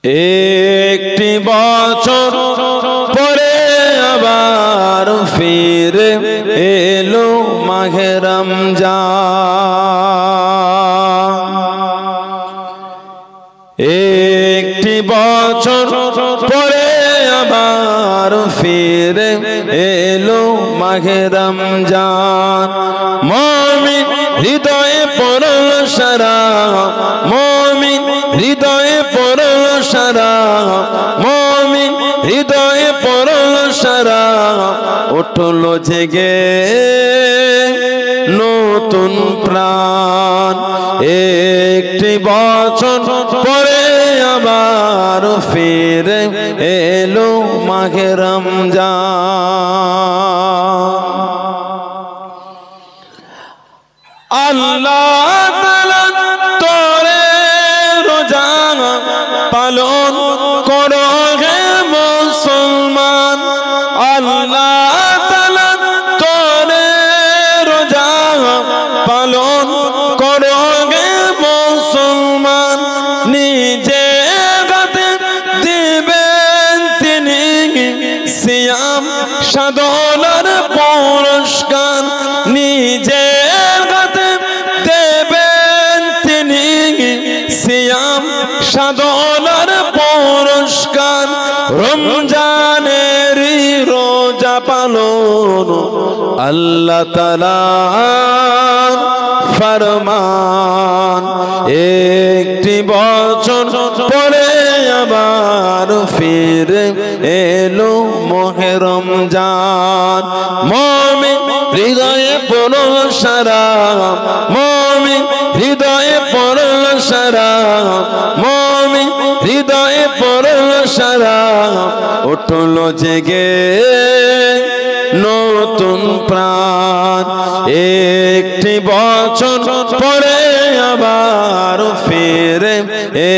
একটি বছর পরে আবার ফিরে এলো মাহে রমজান। একটি বছর পরে আবার ফিরে এলো মাহে রমজান। মুমিন হৃদয়ে পড়ল সারা, মুমিন হৃদয়ে পড়ল সারা, মুমিন হৃদয়ে পড়ল সারা। উঠল জেগে নতুন প্রাণ। একটি বছর পরে আবার ফিরে এলো মাহে রমজান। আল্লাহ তাআলা তোরে রোজা পালন করো হে মুসলমান। আল্লাহ তাআলা তোরে রোজা পালন করো হে মুসলমান। নিজে হাতে দিবেন তিনি সিয়াম সাধনার পুরস্কার। নিজে হাতে দেবেন তিনি সিয়াম সাধনার পুরস্কার। রমজানের রোজা পালন আল্লাহ তাআলার ফরমান। একটি বছর পরে আবার ফিরে এলো মাহে রমজান। মুমিন হৃদয়ে পড়ল সারা, মুমিন হৃদয়ে পড়ল সারা, মুমিন হৃদয়ে পড়ল সারা। উঠল জেগে নতুন প্রাণ। একটি বছর পরে আবার ফিরে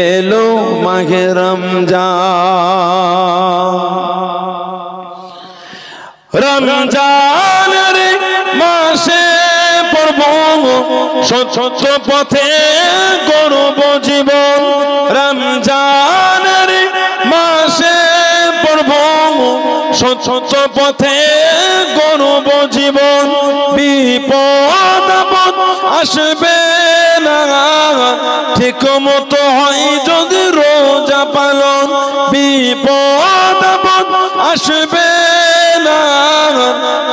এলো মাহে রমজান। রমজানের মাসে পড়ব সত্য পথে গড়ব জীবন। রমজানের মাসে পড়ব সত্য পথে গড়ব জীবন। বিপদ আপদ আসবে না ঠিক মতো হয় যদি রোজা পালন। বিপদ আপদ আসবে না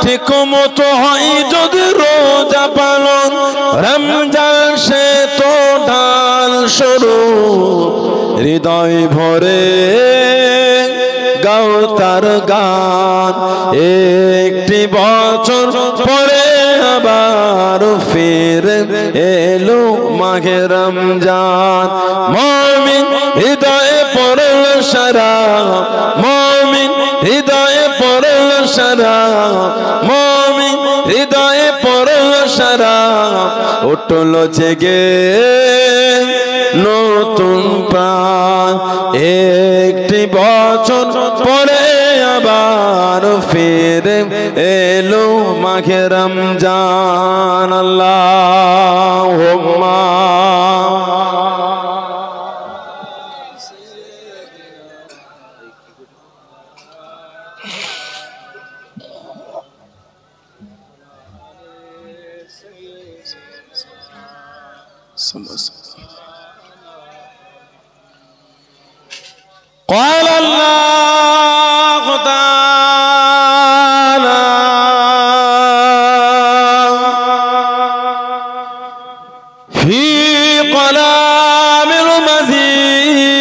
ঠিক মতো হয় যদি রোজা পালন। রমজান সে তো ঢাল স্বরূপ, হৃদয় ভরে গাও তার গান। একটি বছর পরে আবার ফিরে এলো মাহে রমজান। মুমিন হৃদয়ে পড়ল সারা, মুমিন হৃদয়ে পড়ল সারা, মুমিন হৃদয়ে পড়ল সারা। উঠল জেগে নতুন প্রাণ। একটি বছর পরে আবার ফিরে এলো মাহে রমজান। আল্লাহুম্মা قال الله تعالى في كلام المزيد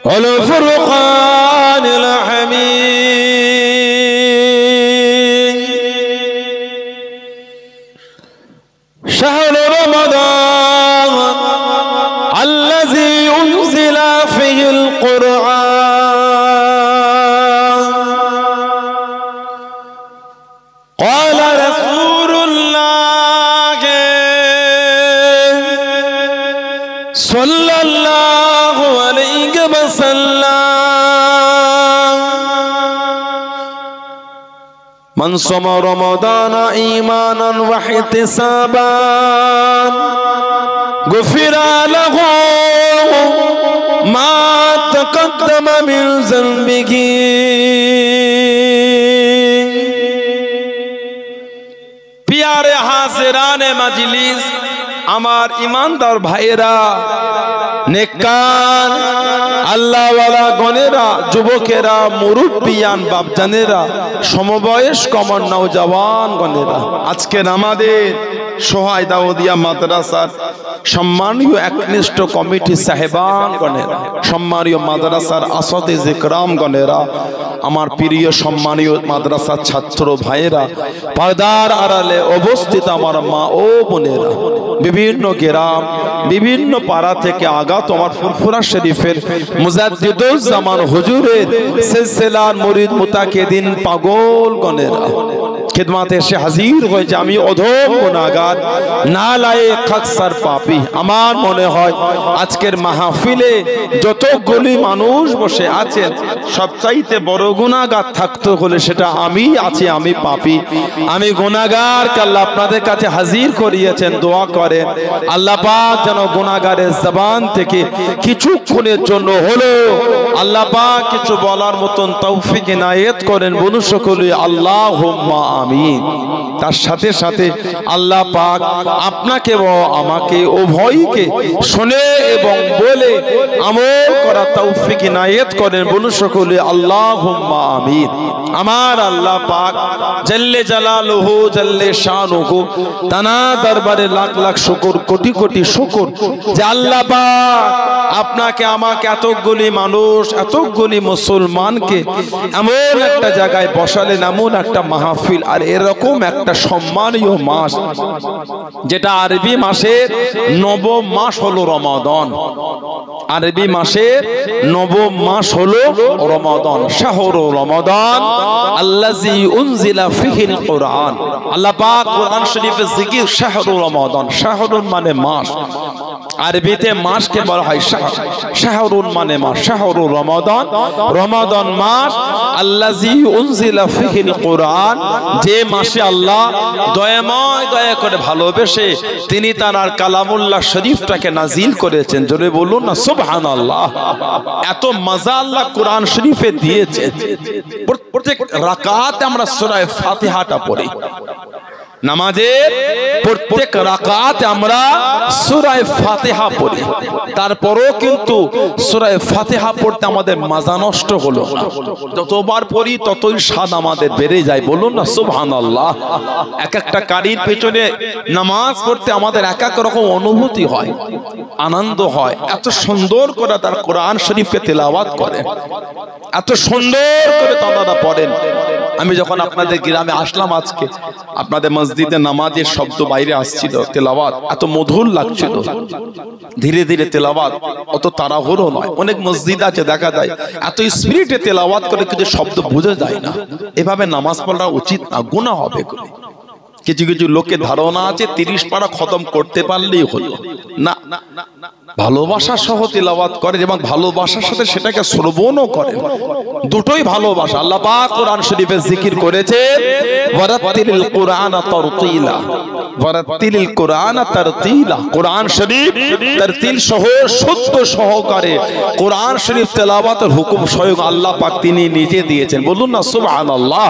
والفرقان الحميد. شهر رمضان الذي أنزل فيه القرآن. قال رسول الله صلى الله عليه وسلم: من صام رمضان إيمانا واحتسابا গুফিরা লাহু মা তাকাদ্দামা মিন যানবিহি। প্যারে হাজিরানে মজলিস, আমার ইমানদার ভাইয়েরা, নেককার আল্লাহওয়ালা গণেরা, যুবকেরা, মুরব্বিয়ান বাপজানেরা, সমবয়স্ক আমার নওজওয়ান গণেরা, আজকের আমাদের সোহাই দাউদিয়া মাদ্রাসার সম্মানীয় একনিষ্ঠ কমিটি সাহেবান গণেরা, সম্মানীয় মাদ্রাসার আসাতিজ ইকরাম গণেরা, আমার প্রিয় সম্মানীয় মাদ্রাসার ছাত্র ভাইয়েরা, পর্দার আড়ালে অবস্থিত আমার মা ও বোনেরা, বিভিন্ন গ্রাম, বিভিন্ন পাড়া থেকে আগত আমার ফুরফুরা শরীফের মুজাদ্দিদুল জামান হুজুরের সিলসিলার মুরিদ মুতাকিদিন পাগল গণেরা, খিদমাতে এসে হাজির হয়েছে। আমি অধম গুনাহগার, নালায়েক, খাকসার পাপী। আমার মনে হয় আজকের মাহফিলে যতগুলি মানুষ বসে আছেন, সবচাইতে বড় গুনাহগার থাকতে হলে সেটা আমি আছি, আমি পাপী, আমি গুনাহগার। আল্লাহ আপনাদের কাছে হাজির করিয়েছেন, দোয়া করেন আল্লাহ পাক যেন গুনাহগারের জবান থেকে কিছুক্ষণের জন্য হলো আল্লাহ পাক কিছু বলার মতন তৌফিক ইনায়েত করেন। বলুন সকলে আল্লাহুম্মা আমিন। তার সাথে সাথে আল্লাহ পাক আপনাকে ও আমাকে উভয়কে শুনে এবং বলে আমল করা তৌফিক ইনায়েত করেন। বলুন সকলে আল্লাহুম্মা আমিন। আমার আল্লাহ পাক জাল্লে জালালুহু জাল্লে শানুহু, তানা দরবারে লাখ লাখ শুকর, কোটি কোটি শুকর যে আল্লাহ পাক আপনাকে আমাকে এতগুলি মানুষ, এতগুলি মুসলমানকে এমন একটা জায়গায় বসালেন, এমন একটা মাহফিল, আর এরকম একটা সম্মানীয় মাস, যেটা আরবি মাসের নবম মাস হলো রমাদান। আরবি মাসের নবম মাস হলো রমাদান, শাহরুর রমাদান আল্লাযী উনজিলা ফিহিল কুরআন। আল্লাহ পাক কোরআন শরীফে জিকির শাহরুর রমাদান। শাহরুর মানে মাস, আরবিতে মাসকে বলা হয় শাহর। শাহরুন মানে মাস, শাহরুর রমাদান, রমাদান মাস। আল্লাযী উনজিলা ফিহিল কুরআন, যে মাসে আল্লাহ দয়াময় দয়া করে ভালোবেসে তিনি তার আর কালামুল্লাহ শরীফটাকে নাজিল করেছেন। জোরে বলুন না সুবহানাল্লাহ। এত মজা আল্লাহ কোরআন শরীফে দিয়েছেন। প্রত্যেক রাকাতে আমরা সূরা ফাতিহাটা পড়ি, নামাজের প্রত্যেক রাকাতে আমরা সূরা ফাতিহা পড়ি, তারপরও কিন্তু সূরা ফাতিহা পড়তে আমাদের মাজা নষ্ট হলো না। যতবার পড়ি ততই স্বাদ আমাদের বেড়ে যায়। বলুন না সুবহানাল্লাহ। এক একটা কারির পেছনে নামাজ পড়তে আমাদের এক এক রকম অনুভূতি হয়, আনন্দ হয়। এত সুন্দর করে তার কোরআন শরীফকে তেলাওয়াত করে, এত সুন্দর করে তারা পড়েন। আমি যখন আপনাদের গ্রামে আসলাম আজকে, আপনাদের মসজিদে নামাজের শব্দ বাইরে আসছিল, তেলাওয়াত এত মধুর লাগছিল, ধীরে ধীরে তেলাওয়াত, অত তাড়াহুড়ো নয়। অনেক মসজিদ আছে দেখা যায় এত স্পিরিটে তেলাওয়াত করে কিন্তু শব্দ বোঝা যায় না। এভাবে নামাজ পড়া উচিত না, গুনাহ হবে। কিছু কিছু লোকের ধারণা আছে 30 পারা খতম করতে পারলেই হলো না, ভালোবাসা সহ তেলাওয়াত করেন এবং ভালোবাসার সাথে সেটাকে শ্রবণও করেন, দুটোই ভালোবাসা। আল্লাহ পাক কোরআন শরীফে জিকির করেছেন ওয়ারাত্তিলিল কুরআনা তারতিলা, ওয়ারাত্তিলিল কুরআনা তারতিলা। কোরআন শরীফ তারতিল সহ শুদ্ধ সহকারে কোরআন শরীফ তেলাওয়াতের হুকুম স্বয়ং আল্লাহ পাক তিনি নিজে দিয়েছেন। বলুন না সুবহানাল্লাহ।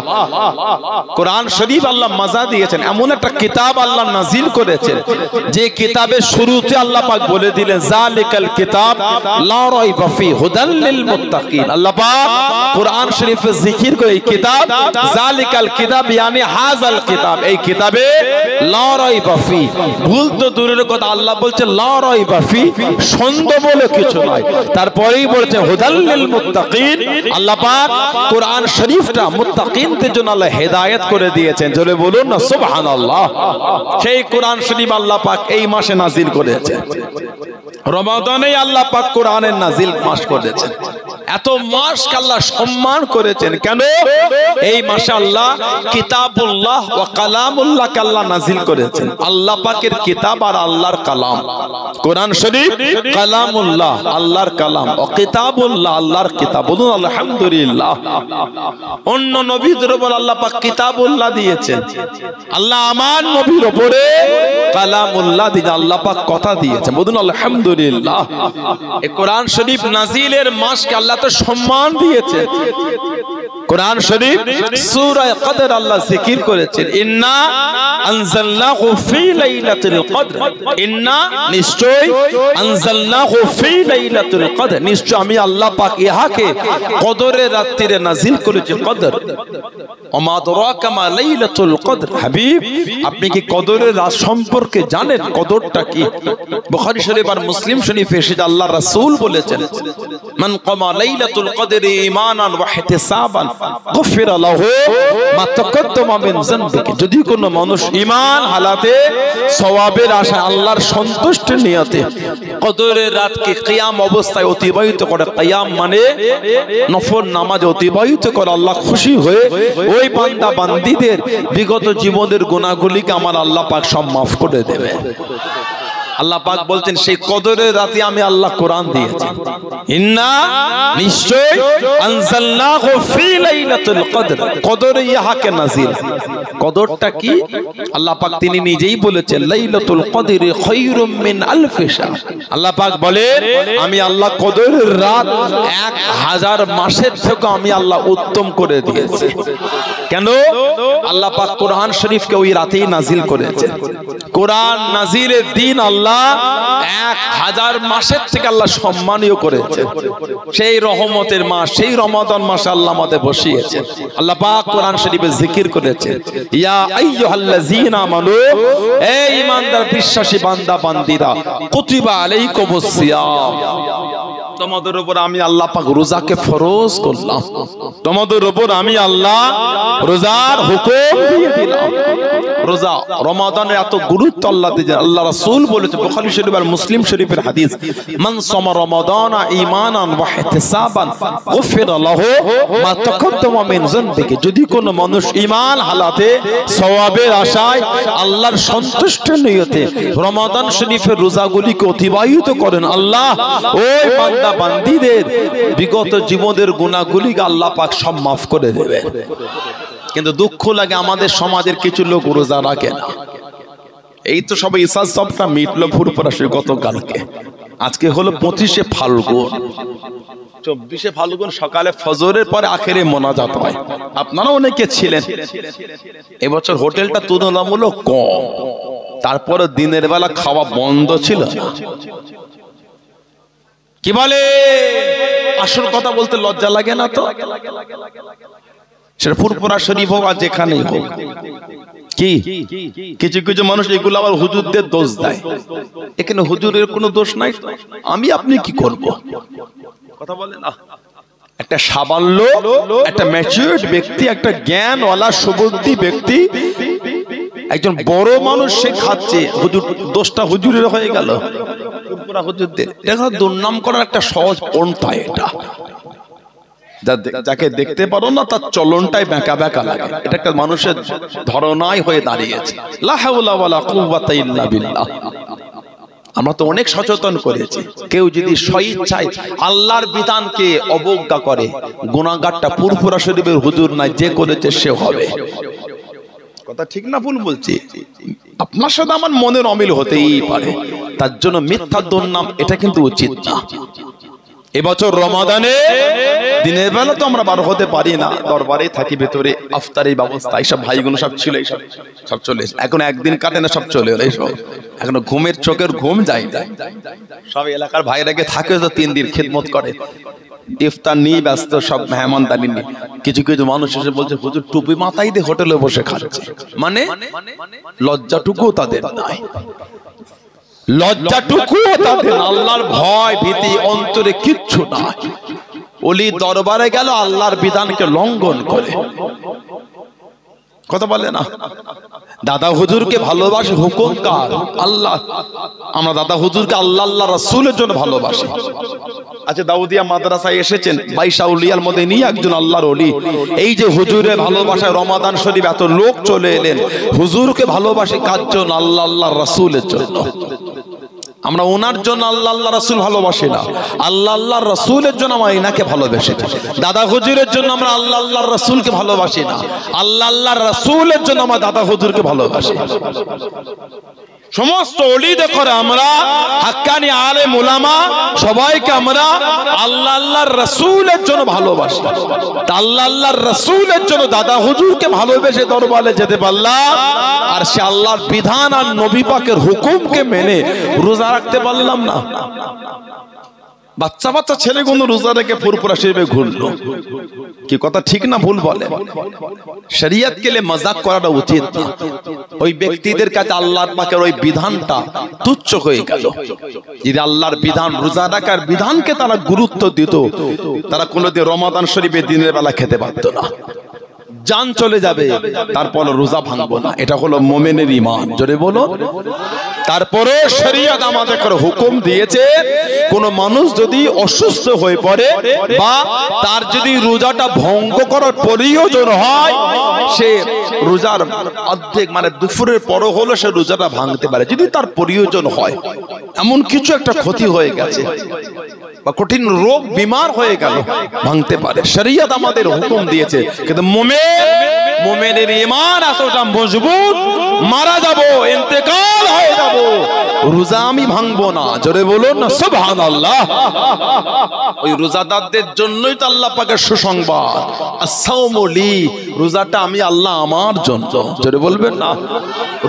কোরআন শরীফ আল্লাহ মজা দিয়েছেন, এমন একটা কিতাব আল্লাহ নাজিল করেছেন যে কিতাবের শুরুতে আল্লাহ পাক বলে দিলেন জালিকাল কিতাব লা রাইবা ফি হুদাল লিল মুত্তাকিন। আল্লাহ পাক কোরআন শরীফে জিকির করে এই কিতাব জালিকাল কিতাব মানে হাযাল কিতাব, এই কিতাবে লা রাইবা ফি, ভুল তো দূরের কথা, আল্লাহ বলছে লা রাইবা ফি, সন্দেহ বলে কিছু নাই। তারপরেই বলছে হুদাল লিল মুত্তাকিন। আল্লাহ পাক কোরআন শরীফটা মুত্তাকিনদের জন্য আল্লাহ হেদায়েত করে দিয়েছেন। জোরে বলুন না সুবহানাল্লাহ। সেই কোরআন শরীফ আল্লাহ পাক এই মাসে নাজিল করেছেন, রমাদানে আল্লাহ পাক কোরআনের নাজিল মাস করেছেন। এত মাসকে আল্লাহ সম্মান করেছেন কেন? এই মাসে আল্লাহ কিতাবুল্লাহ ওয়া কালামুল্লাহ কে আল্লাহ নাজিল করেছেন। আল্লাহ পাকের কিতাব আর আল্লাহর কালাম, কোরআন শরীফ কালামুল্লাহ আল্লাহর কালাম, ও কিতাবুল্লাহ আল্লাহর কিতাব। বলুন আলহামদুলিল্লাহ। অন্য নবীদের উপর আল্লাহ পাক কিতাবুল্লাহ দিয়েছেন, আল্লাহ আমার নবীর উপরে কালামুল্লাহ দিয়ে আল্লাহ পাক কথা দিয়েছেন। বলুন আলহামদুলিল্লাহ। এই কোরআন শরীফ নাজিলের মাসকে আল্লাহ তো সম্মান দিয়েছে। কোরআন শরীফ সূরা কদর আল্লাহ জিকির করেছেন, ইন্না আনজালনাহু ফি লাইলাতুল কদর, ইন্না নিশ্চয় আনজালনাহু ফি লাইলাতুল কদর, নিশ্চয় আমি আল্লাহ পাক ইহাকে কদরের রাত্রিতে নাজিল করেছি। কদর ওমা আদরাকা মা লাইলাতুল কদর, হাবিব আপনি কি কদরের রাত সম্পর্কে জানেন? কদরটা কি? বুখারী শরীফ আর মুসলিম শরীফে এসেছে আল্লাহ রাসূল বলেছেন, মান কামা লাইলাতুল কদরি ঈমানান ওয়া ইহতিসাবান গুফিরা লাহু মা তাকাদ্দামা মিন যানবিহি। যদি কোনো মানুষ ঈমান হালাতে সওয়াবের আশায় আল্লাহর সন্তুষ্টির নিয়তে কদরের রাতকে কিয়াম অবস্থায় অতিবাহিত করে, কিয়াম মানে নফল নামাজ অতিবাহিত করে, আল্লাহ খুশি হয়ে ওই বান্দা বান্দীদের বিগত জীবনের গুনাহগুলিকে আমার আল্লাহ পাক সব মাফ করে দেবে। আল্লাহ পাক বলতেন সেই কদরের রাতে আমি আল্লাহ কোরআন দিয়েছি, ইন্না নিশ্চয় আনজালনাহু ফি লাইলাতুল কদর, কদরে ইহাকে নাজিল। কদরটা কি? আল্লাহ পাক তিনি নিজেই বলেছেন, লাইলাতুল কদরি খায়রুম মিন আলফি শাহর। আল্লাহ পাক বলেন আমি আল্লাহ কদরের রাত 1000 মাসের থেকে আমি আল্লাহ উত্তম করে দিয়েছি। কেন? আল্লাহ পাক কোরআন শরীফকে ওই রাতেই নাজিল করেছেন। কোরআন নাজিলের দিন আল্লাহ 1000 মাসের থেকে আল্লাহ সম্মানীয় করেছে। সেই রহমতের মাস, সেই রমাদান মাসে আল্লাহ আমাদের বসিয়েছেন। আল্লাহ পাক কোরআন শরীফে জিকির করেছেন, ইয়া আইয়ুহাল্লাযীনা আমানু, এই ঈমানদার বিশ্বাসী বান্দা বান্দীরা, কুতিবা আলাইকুমুস সিয়াম, তোমাদের উপর আমি আল্লাহ পাক রোজাকে ফরজ করলাম, তোমাদের উপর আমি আল্লাহ রোজার হুকুম দিয়ে দিলাম। রোজা রমাদানের এত গুরুত্ব আল্লাহ দিয়েছেন। আল্লাহ রাসূল বলেছেন বুখারী শরীফ আর মুসলিম শরীফের হাদিস, মান সামা রমাদানা ঈমানান ওয়া ইহতিসাবান গুফিরা লাহু মা তাকাদ্দামা মিন যানবিহি। যদি কোনো মানুষ ঈমান হালাতে সওয়াবের আশায় আল্লাহর সন্তুষ্টির নিয়তে রমাদান শরীফের রোজাগুলিকে অতিবাহিত করেন, আল্লাহ ওই বান্দা বান্দীদের বিগত জীবনের গুনাহগুলিকে আল্লাহ পাক সব মাফ করে দেবে। কিন্তু দুঃখ লাগে আমাদের সমাজের কিছু লোক রোজা রাখে না। এই তো সবাই ইসাস সবটা মিটলো ফুরফুরা সে গতকালকে। আজকে হলো 25শে ফাল্গুন, 24শে ফাল্গুন সকালে ফজরের পরে আখেরে মোনাজাত হয়। আপনারা অনেকে ছিলেন। এবছর হোটেলটা তুলনামূলক কম, তারপরে দিনের বেলা খাওয়া বন্ধ ছিল। কি বলে? আসল কথা বলতে লজ্জা লাগে না তো? সেটা ফুরফুরা শরীফ হোক আর যেখানেই হোক। কি কিছু কিছু মানুষ এগুলো আবার হুজুরদের দোষ দেয়। এখানে হুজুরের কোনো দোষ নাই, আমি আপনি কি করব? কথা বলেন না। একটা সাবাল্য, একটা ম্যাচিউরড ব্যক্তি, একটা জ্ঞানওয়ালা সুবুদ্ধি ব্যক্তি, একজন বড় মানুষ সে খাচ্ছে, হুজুর দোষটা হুজুরের হয়ে গেল। ফুরফুরা হুজুরদের দেখা দুর্নাম করার একটা সহজ পন্থা এটা। যাকে দেখতে পারো না তার চলনটাই বেঁকা বেঁকা লাগে। এটা একটা মানুষের ধরনাই হয়ে দাঁড়িয়েছে। লা হাওলা ওয়ালা কুওয়াতা ইল্লা বিল্লাহ। আমরা তো অনেক সচেতন করেছি। কেউ যদি স্বইচ্ছায় আল্লাহর বিধানকে অবজ্ঞা করে, গুনাহগারটা ফুরফুরা শরীফের হুজুর নাই, যে করেছে সে হবে। কথা ঠিক না ভুল বলছি? আপনার সাথে আমার মনের অমিল হতেই পারে, তার জন্য মিথ্যা দুর্নাম এটা কিন্তু উচিত না। এবছর রমাদানে দিনের বেলা তো আমরা বার হতে পারি না, দরবারে থাকি, ভেতরে আফতারের ব্যবস্থা, এইসব ভাইগুলো সব ছিল, এইসব সব চলে এসে এখন একদিন কাটে না, সব চলে এলো। এইসব এখনো ঘুমের চোখের ঘুম যায় না। সব এলাকার ভাইরাকে থাকে তো 3 দিন খেদমত করে, ইফতার নিয়ে ব্যস্ত, সব মেহমানদানি নিয়ে। কিছু কিছু মানুষ এসে বলছে হুজুর টুপি মাথায় দিয়ে হোটেলে বসে খাচ্ছে, মানে লজ্জাটুকু তাদের নাই, লজ্জাটুকু তাদের, আল্লাহর ভয় ভীতি অন্তরে কিচ্ছু নাই। ওলি দরবারে গেল আল্লাহর বিধানকে লঙ্ঘন করে। কথা বলে না। দাদা হুজুরকে ভালোবাসে হুকুম কার? আল্লাহ। আমরা দাদা হুজুরকে আল্লাহ আল্লাহ রাসূলের জন্য ভালোবাসি। আচ্ছা, দাউদিয়া মাদ্রাসায় এসেছেন, 22 আউলিয়ার মধ্যে নিয়ে একজন আল্লাহর ওলি। এই যে হুজুরের ভালোবাসায় রমাদান শরীফ এত লোক চলে এলেন, হুজুরকে ভালোবাসি কার জন্য? আল্লাহ আল্লাহ রাসূলের জন্য। আমরা ওনার জন্য আল্লাহ আল্লাহ রাসূল ভালোবাসি না, আল্লাহ আল্লাহ রাসূলের জন্য আমরা ইনাকে ভালোবাসি। দাদা হুজুরের জন্য আমরা আল্লাহ আল্লাহ রাসূলকে ভালোবাসি না, আল্লাহ আল্লাহ রাসূলের জন্য আমরা দাদা হুজুরকে ভালোবাসি। সমস্ত ওলিদের করে আমরা হাক্কানি আলেম উলামা সবাইকে আমরা আল্লাহ আল্লাহর রাসূলের জন্য ভালোবাসি। আল্লাহ আল্লাহর রাসূলের জন্য দাদা হুজুরকে ভালোবেসে দরবারে যেতে পারলাম, আর সে আল্লাহর বিধান আর নবী পাকের হুকুমকে মেনে রোজা রাখতে পারলাম না। বাচ্চা বাচ্চা ছেলেগুলো রোজা রেখে ফুরফুরা হিসেবে ঘুরলো। কি কথা ঠিক না ভুল বলে? শরীয়ত কে লিয়ে মজাক করাটা উচিত না। ওই ব্যক্তিদের কাছে আল্লাহর পাকের ওই বিধানটা তুচ্ছ হয়ে গেল। যদি আল্লাহর বিধান, রোজা রাখার বিধানকে তারা গুরুত্ব দিত, তারা কোনোদিন রমাদান শরীফে দিনের বেলা খেতে পারত না। জান চলে যাবে, তারপর রোজা ভাঙবো না, এটা হলো মুমিনের ঈমান। জোরে বলো। তারপরে শরীয়ত আমাদের হুকুম দিয়েছে, কোন মানুষ যদি অসুস্থ হয়ে পড়ে বা তার যদি রোজাটা ভঙ্গ করার প্রয়োজন হয়, সে রোজার অর্ধেক মানে দুপুরের পরও হলো সে রোজাটা ভাঙতে পারে, যদি তার প্রয়োজন হয়। এমন কিছু একটা ক্ষতি হয়ে গেছে বা কঠিন রোগ বিমার হয়ে গেল, ভাঙতে পারে। শরীয়ত আমাদের হুকুম দিয়েছে, কিন্তু মুমিনের ঈমান এতটা মজবুত, মারা যাব, ইন্তেকাল হয়ে যাব, রোজা আমি ভাঙবো না। জোরে বলুন না সুবহানাল্লাহ। ওই রোজাদারদের জন্যই তো আল্লাহ পাকের সুসংবাদ, আস-সাওমু লি, রোজাটা আমি আল্লাহ আমার জন্য। জোরে বলবেন না।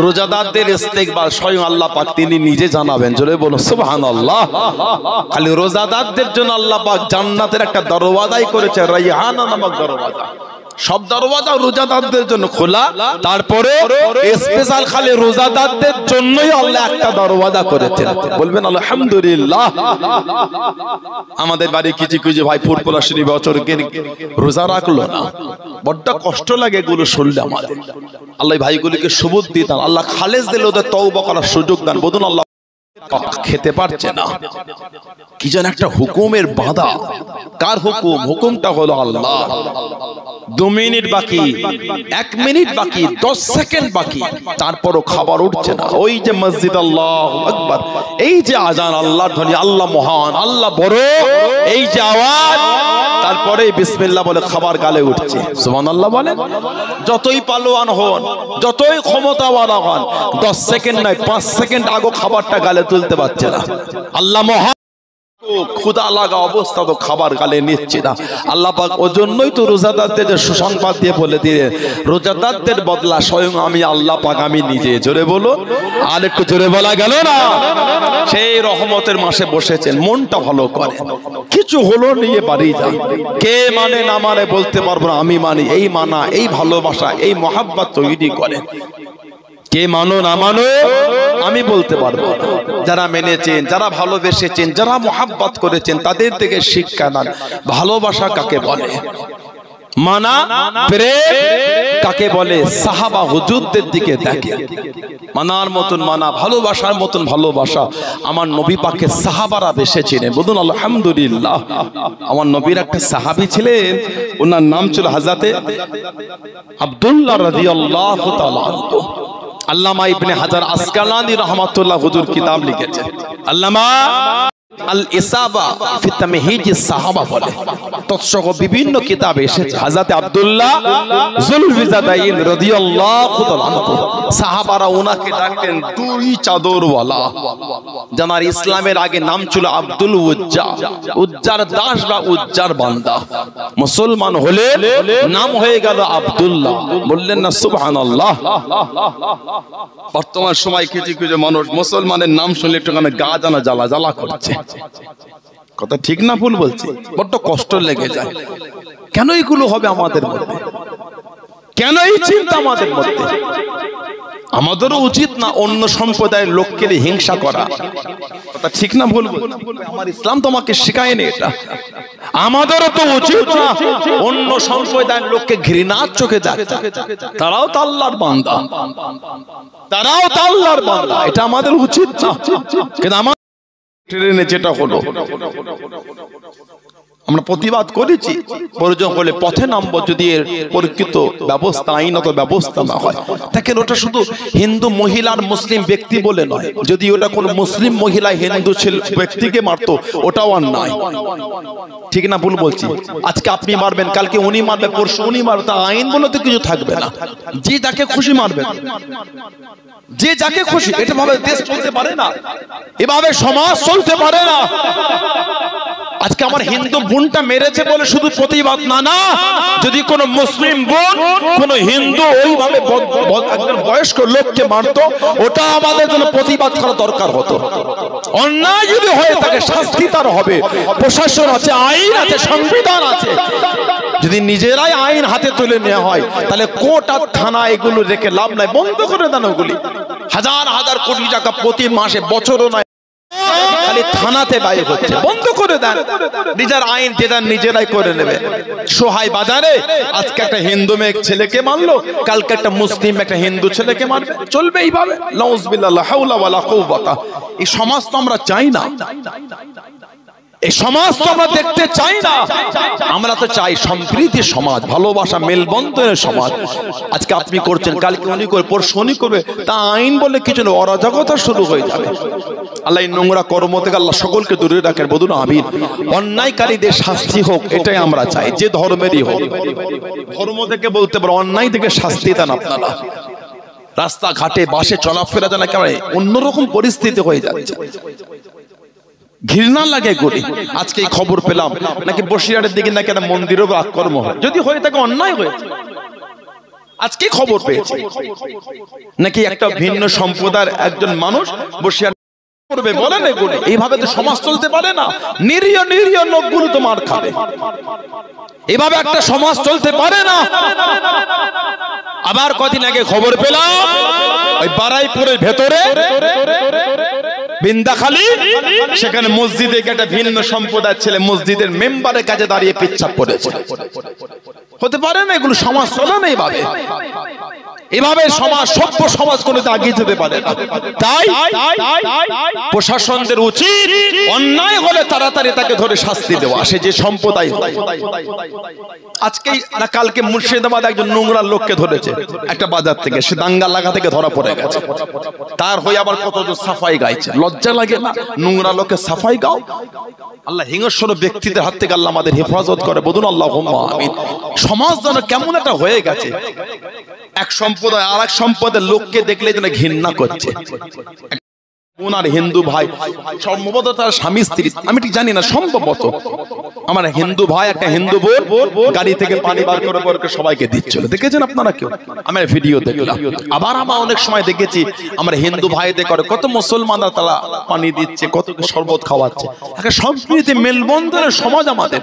রোজাদারদের ইস্তেকবাল স্বয়ং আল্লাহ পাক তিনি নিজে জানাবেন। জোরে বলুন সুবহানাল্লাহ। খালি রোজাদারদের জন্য আল্লাহ পাক জান্নাতের একটা দরওয়াজাই করেছে, রাইহানা নামক দরওয়াজা। সব দরওয়াজা রোজাদারদের জন্য খোলা, তারপরে স্পেশাল খালি রোজাদারদের জন্যই আল্লাহ একটা দরওয়াজা করেছেন। বলবেন আলহামদুলিল্লাহ। আমাদের বাড়ি কিছু কিছু ভাই ফুরফুরা শরীফ বছরকে রোজা রাখলো না, বড্ড কষ্ট লাগে এগুলো শুনলে আমাদের। আল্লাহ ভাইগুলিকে সবুত দিতেন, আল্লাহ খালেজ দিলে ওদের তওবা করার সুযোগ দান। বলুন আল্লাহ। খেতে পারছে না, কি যেন একটা হুকুমের বাধা। কার হুকুম? হুকুমটা হলো আল্লাহ। 2 মিনিট বাকি, 1 মিনিট বাকি, 10 সেকেন্ড বাকি, তারপরও খাবার উঠছে না। ওই যে মসজিদ, আল্লাহু আকবার, এই যে আজান, আল্লাহর ধ্বনি, আল্লাহ মহান, আল্লাহ বড়, এই যে আওয়াজ, তারপরে বিসমিল্লাহ বলে খাবার গালে উঠছে। সুবহানাল্লাহ বলেন। যতই পালোয়ান হন, যতই ক্ষমতাওয়ালা হন, 10 সেকেন্ড নয় 5 সেকেন্ড আগে খাবারটা গালে তুলতে পারছে না। আল্লাহ মহান, ক্ষুধা লাগা অবস্থা তো খাবার গালে নিচ্ছে না। আল্লাহ পাক ওজন্যই তো রোজাদারদের সুসংবাদ দিয়ে বলে দিয়ে, রোজাদারদের বদলা স্বয়ং আমি আল্লাহ পাক, আমি নিজে। জোরে বলো। আর একটু জোরে বলা গেল না? সেই রহমতের মাসে বসেছেন, মনটা ভালো করে, কিছু হলো নিয়ে বাড়ি যান। কে মানে না মানে বলতে পারবো না, আমি মানি। এই মানা, এই ভালোবাসা, এই মহাব্বত তৈরি করে। কে মানো না মানো আমি বলতে পারবো না। যারা মেনেছেন, যারা ভালোবেসেছেন, যারা মোহাব্বত করেছেন, তাদের থেকে শিক্ষা নেন ভালোবাসা কাকে বলে, মানা প্রেম কাকে বলে। সাহাবা হুজুরদের দিকে দেখে, মানার মতন মানা, ভালোবাসার মতন ভালোবাসা আমার নবী পাকের সাহাবারা বেশি চিনে। বলুন আলহামদুলিল্লাহ। আমার নবীর একটা সাহাবী ছিলেন, ওনার নাম ছিল হযরতে আব্দুল্লাহ রাদিয়াল্লাহু তাআলা আনহু। আল্লামা ইবনে হাজার আসকালানি রাহমাতুল্লাহ হুজুর কিতাব লিখেছেন, আল্লামা আল ইসাবা ফি তামহিজিস সাহাবা বলে। তৎসহ বিভিন্ন কিতাবে এসেছে হযরত আব্দুল্লাহ যুলবিজাদাইন রাদিয়াল্লাহু তাআলা আনহু। সাহাবারা ওনাকে ডাকতেন 2 চাদরওয়ালা। জানার ইসলামের আগে নাম ছিল আব্দুল উজ্জা, উজ্জার দাস বা উজ্জার বান্দা। মুসলমান হলে নাম হয়ে গেল আব্দুল্লাহ। বললেন না সুবহানাল্লাহ। বর্তমান সময় কিছু কিছু মানুষ মুসলমানের নাম শুনলে একটুখানি গা জানা জ্বালা জ্বালা করছে। কথা ঠিক না ভুল বলছি? বড্ড কষ্ট লেগে যায়। কেন এগুলো হবে আমাদের মধ্যে? কেন এই চিন্তা আমাদের মধ্যে? আমাদেরও উচিত না অন্য সম্প্রদায়ের লোককে হিংসা করা, কথা ঠিক না ভুল? আমার ইসলাম তোমাকে শেখায়নি এটা। আমাদেরও তো উচিত না অন্য সম্প্রদায়ের লোককে ঘৃণার চোখে দেখা, তারাও তো আল্লাহর বান্দা, তারাও তো আল্লাহর বান্দা, এটা আমাদের উচিত না। কিন্তু আমার ট্রেনে যেটা হলো আমরা প্রতিবাদ করেছি, প্রয়োজন হলে পথে নামবো যদি এর প্রকৃত ব্যবস্থা আইনত ব্যবস্থা না হয়। দেখেন ওটা শুধু হিন্দু মহিলার মুসলিম ব্যক্তি বলে নয়, যদি ওটা কোনো মুসলিম মহিলা হিন্দু ব্যক্তিকে মারতো ওটাও আর নয়, ঠিক না ভুল বলছি? আজকে আপনি মারবেন, কালকে উনি মারবে, পরশু উনি মারবে, তা আইন বলে তো কিছু থাকবে না, যে যাকে খুশি মারবে, যে যাকে খুশি। এটা ভাবে দেশ চলতে পারে না, এভাবে সমাজ চলতে পারে না। আজকে আমার হিন্দু বোনটা মেরেছে বলে শুধু প্রতিবাদ না, না, যদি কোন মুসলিম বোন কোন হিন্দু ওইভাবে একজন বয়স্ক লোককে মারতো, ওটা আমাদের জন্য প্রতিবাদ করা দরকার হতো। অন্যায় যদি হয় তাকে শাস্তি তার হবে, প্রশাসন আছে, আইন আছে, সংবিধান আছে। যদি নিজেরাই আইন হাতে তুলে নেওয়া হয় তাহলে কোর্ট আর থানা এগুলো রেখে লাভ নাই, বন্ধ করে দেন ওগুলি। হাজার হাজার কোটি টাকা প্রতি মাসে, বছরও নয়, খালি থানাতে ব্যয় হচ্ছে, বন্ধ করে দেন। নিজের আইন যেটা নিজেরাই করে নেবে। সোহাই বাজারে আজকে একটা হিন্দু মেয়ে ছেলেকে মারলো, কালকে একটা মুসলিম একটা হিন্দু ছেলেকে মারবে, চলবে এইভাবে? নাউযুবিল্লাহ, লা হাওলা ওয়ালা কুওয়াতা। এই সমাজ তো আমরা চাই না, এই সমাজ তো আমরা দেখতে চাই না। আমরা তো চাই সম্প্রীতির সমাজ, ভালোবাসা, মেলবন্ধনের সমাজ। আজকে আপনি করছেন, কালকে উনি করবে, পরশু উনি করবে, তা আইন বলে কিছু না, অরাজকতা শুরু হয়ে যাবে। আল্লাহ এই নোংরা কর্ম থেকে আল্লাহ সকলকে দূরে রাখেন, বলুন আমিন। অন্যায়কারীদের শাস্তি হোক, এটাই আমরা চাই, যে ধর্মেরই হোক। ধর্ম থেকে বলতে পারো, অন্যায় থেকে শাস্তি দেন আপনারা। রাস্তাঘাটে বাসে চলাফেরা জানা কেমন অন্যরকম পরিস্থিতি হয়ে যাচ্ছে, ঘৃণা লাগে গরি। আজকে এই খবর পেলাম নাকি বসিরহাটের দিকে নাকি একটা মন্দিরের উপর আক্রমণ হয়, যদি হয়ে থাকে অন্যায় হয়েছে। আজকে খবর পেয়েছি নাকি একটা ভিন্ন সম্প্রদায়ের একজন মানুষ বসিরহাট করবে, বলেন এগুলো। এইভাবে তো সমাজ চলতে পারে না, নিরীহ নিরীহ লোকগুলো তো মার খাবে, এভাবে একটা সমাজ চলতে পারে না। আবার কদিন আগে খবর পেলাম ওই বারাইপুরের ভেতরে বিন্দাখালী, সেখানে মসজিদে একটা ভিন্ন সম্প্রদায়ের ছেলে মসজিদের মেম্বারের কাছে দাঁড়িয়ে পেচ্ছাপ করেছে। হতে পারে না, এগুলো সমাজ চলে না এইভাবে। এভাবে সমাজ, সভ্য সমাজ কোনোদিন এগিয়ে যেতে পারে না। তাই প্রশাসনদের উচিত অন্যায় হলে তাড়াতাড়ি তাকে ধরে শাস্তি দেওয়া, সে যে সম্প্রদায়। আজকে না কালকে মুর্শিদাবাদ একজন নোংরা লোককে ধরেছে একটা বাজার থেকে, সে দাঙ্গা লাগা থেকে ধরা পড়ে গেছে। তার হয়ে আবার কতজন সাফাই গাইছে, লজ্জা লাগে না? নোংরা লোকে সাফাই গাও। আল্লাহ হিংস্র ব্যক্তিদের হাত থেকে আল্লাহ আমাদের হেফাজত করে, বলুন আল্লাহুম্মা আমিন। সমাজ যেন কেমন একটা হয়ে গেছে, এক সম্প্রদায় আর এক সম্প্রদায়ের লোককে দেখলে যেন ঘৃণা করছে। ওনার হিন্দু ভাই, সম্ভবত তার স্বামী স্ত্রী, আমি ঠিক জানি না, সম্ভবত আমার হিন্দু ভাই একটা হিন্দু বোন গাড়ি থেকে পানি বার করে করে সবাইকে দিচ্ছিল, দেখেছেন আপনারা কেউ? আমি ভিডিও দেখলাম। আবার আমরা অনেক সময় দেখেছি আমার হিন্দু ভাইদের করে কত মুসলমানরা তারা পানি দিচ্ছে, কত শরবত খাওয়াচ্ছে। একটা সম্প্রীতি মেলবন্ধনের সমাজ আমাদের।